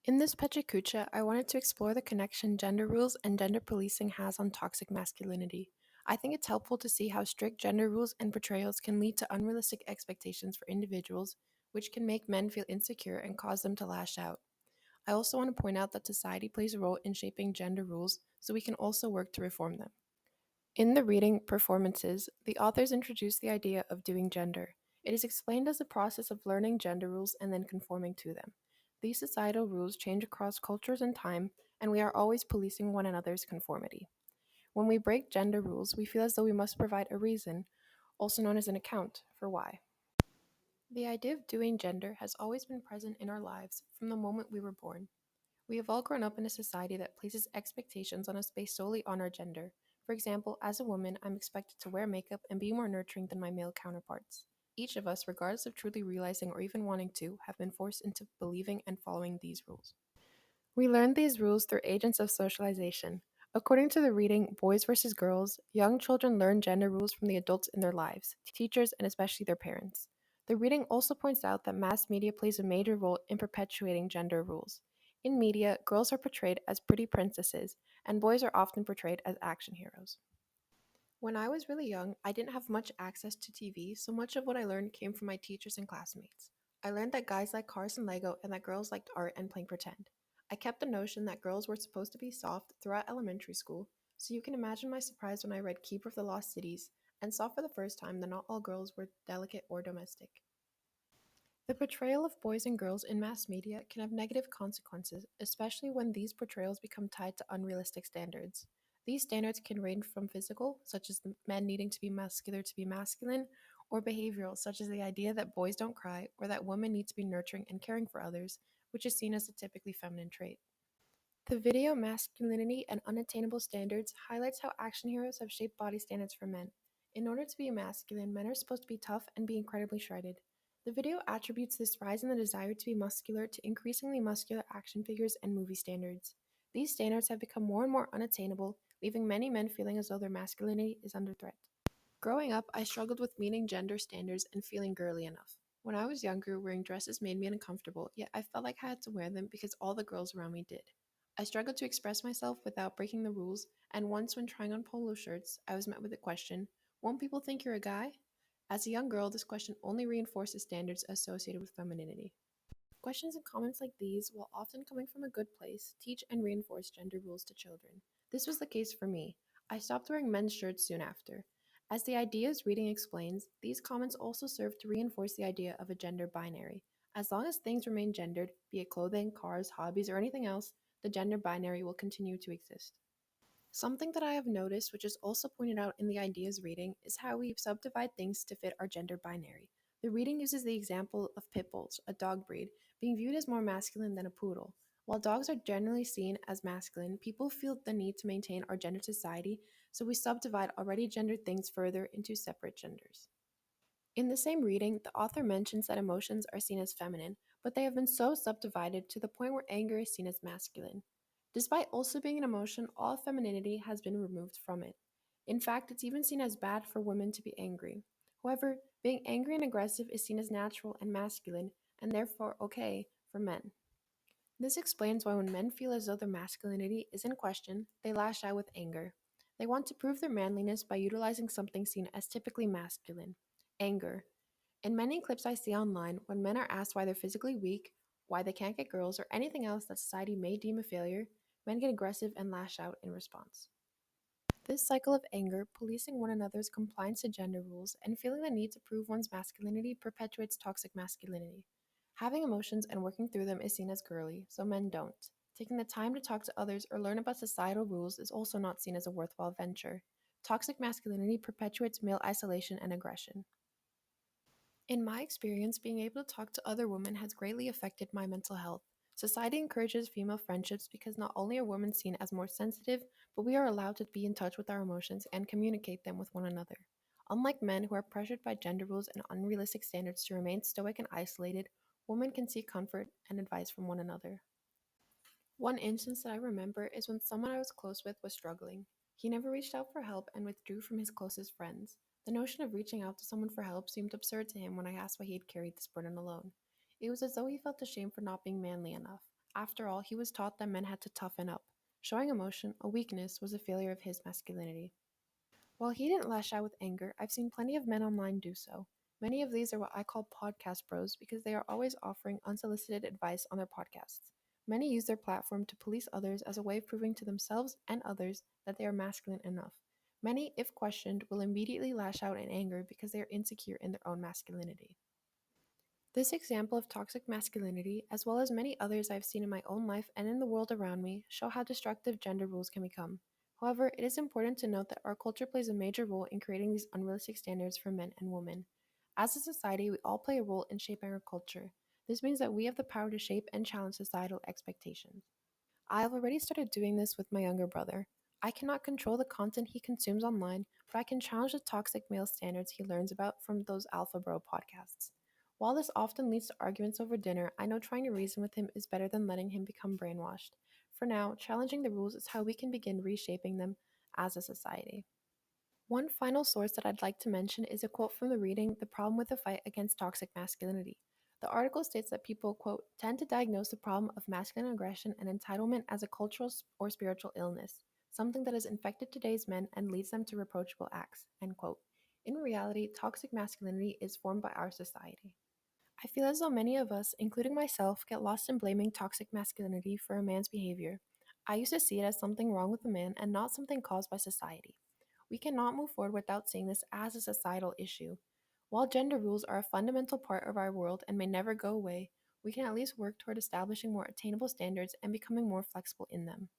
In this Pechakucha, I wanted to explore the connection gender rules and gender policing has on toxic masculinity. I think it's helpful to see how strict gender rules and portrayals can lead to unrealistic expectations for individuals, which can make men feel insecure and cause them to lash out. I also want to point out that society plays a role in shaping gender rules, so we can also work to reform them. In the reading Performances, the authors introduce the idea of doing gender. It is explained as the process of learning gender rules and then conforming to them. These societal rules change across cultures and time, and we are always policing one another's conformity. When we break gender rules, we feel as though we must provide a reason, also known as an account, for why. The idea of doing gender has always been present in our lives from the moment we were born. We have all grown up in a society that places expectations on us based solely on our gender. For example, as a woman, I'm expected to wear makeup and be more nurturing than my male counterparts. Each of us, regardless of truly realizing or even wanting to, have been forced into believing and following these rules. We learned these rules through agents of socialization. According to the reading Boys versus Girls, young children learn gender rules from the adults in their lives, teachers, and especially their parents. The reading also points out that mass media plays a major role in perpetuating gender rules. In media, girls are portrayed as pretty princesses, and boys are often portrayed as action heroes. When I was really young, I didn't have much access to TV, so much of what I learned came from my teachers and classmates. I learned that guys liked cars and Lego and that girls liked art and playing pretend. I kept the notion that girls were supposed to be soft throughout elementary school, so you can imagine my surprise when I read Keeper of the Lost Cities and saw for the first time that not all girls were delicate or domestic. The portrayal of boys and girls in mass media can have negative consequences, especially when these portrayals become tied to unrealistic standards. These standards can range from physical, such as the men needing to be muscular to be masculine, or behavioral, such as the idea that boys don't cry or that women need to be nurturing and caring for others, which is seen as a typically feminine trait. The video Masculinity and Unattainable Standards highlights how action heroes have shaped body standards for men. In order to be masculine, men are supposed to be tough and be incredibly shredded. The video attributes this rise in the desire to be muscular to increasingly muscular action figures and movie standards. These standards have become more and more unattainable, leaving many men feeling as though their masculinity is under threat. Growing up, I struggled with meeting gender standards and feeling girly enough. When I was younger, wearing dresses made me uncomfortable, yet I felt like I had to wear them because all the girls around me did. I struggled to express myself without breaking the rules, and once when trying on polo shirts, I was met with the question, "Won't people think you're a guy?" As a young girl, this question only reinforces standards associated with femininity. Questions and comments like these, while often coming from a good place, teach and reinforce gender rules to children. This was the case for me. I stopped wearing men's shirts soon after. As the ideas reading explains, these comments also serve to reinforce the idea of a gender binary. As long as things remain gendered, be it clothing, cars, hobbies, or anything else, the gender binary will continue to exist. Something that I have noticed, which is also pointed out in the ideas reading, is how we subdivide things to fit our gender binary. The reading uses the example of pit bulls, a dog breed, being viewed as more masculine than a poodle. While dogs are generally seen as masculine, people feel the need to maintain our gendered society, so we subdivide already gendered things further into separate genders. In the same reading, the author mentions that emotions are seen as feminine, but they have been so subdivided to the point where anger is seen as masculine. Despite also being an emotion, all femininity has been removed from it. In fact, it's even seen as bad for women to be angry. However, being angry and aggressive is seen as natural and masculine, and therefore okay for men. This explains why when men feel as though their masculinity is in question, they lash out with anger. They want to prove their manliness by utilizing something seen as typically masculine anger. In many clips I see online, when men are asked why they're physically weak, why they can't get girls, or anything else that society may deem a failure, men get aggressive and lash out in response. This cycle of anger, policing one another's compliance to gender rules, and feeling the need to prove one's masculinity perpetuates toxic masculinity. Having emotions and working through them is seen as girly, so men don't. Taking the time to talk to others or learn about societal rules is also not seen as a worthwhile venture. Toxic masculinity perpetuates male isolation and aggression. In my experience, being able to talk to other women has greatly affected my mental health. Society encourages female friendships because not only are women seen as more sensitive, but we are allowed to be in touch with our emotions and communicate them with one another. Unlike men who are pressured by gender rules and unrealistic standards to remain stoic and isolated, women can seek comfort and advice from one another. One instance that I remember is when someone I was close with was struggling. He never reached out for help and withdrew from his closest friends. The notion of reaching out to someone for help seemed absurd to him when I asked why he had carried this burden alone. It was as though he felt ashamed for not being manly enough. After all, he was taught that men had to toughen up. Showing emotion, a weakness, was a failure of his masculinity. While he didn't lash out with anger, I've seen plenty of men online do so. Many of these are what I call podcast bros because they are always offering unsolicited advice on their podcasts. Many use their platform to police others as a way of proving to themselves and others that they are masculine enough. Many, if questioned, will immediately lash out in anger because they are insecure in their own masculinity. This example of toxic masculinity, as well as many others I've seen in my own life and in the world around me, show how destructive gender roles can become. However, it is important to note that our culture plays a major role in creating these unrealistic standards for men and women. As a society, we all play a role in shaping our culture. This means that we have the power to shape and challenge societal expectations. I have already started doing this with my younger brother. I cannot control the content he consumes online, but I can challenge the toxic male standards he learns about from those Alpha Bro podcasts. While this often leads to arguments over dinner, I know trying to reason with him is better than letting him become brainwashed. For now, challenging the rules is how we can begin reshaping them as a society. One final source that I'd like to mention is a quote from the reading The Problem with the Fight Against Toxic Masculinity. The article states that people, quote, tend to diagnose the problem of masculine aggression and entitlement as a cultural or spiritual illness, something that has infected today's men and leads them to reproachable acts, end quote. In reality, toxic masculinity is formed by our society. I feel as though many of us, including myself, get lost in blaming toxic masculinity for a man's behavior. I used to see it as something wrong with a man and not something caused by society. We cannot move forward without seeing this as a societal issue. While gender rules are a fundamental part of our world and may never go away, we can at least work toward establishing more attainable standards and becoming more flexible in them.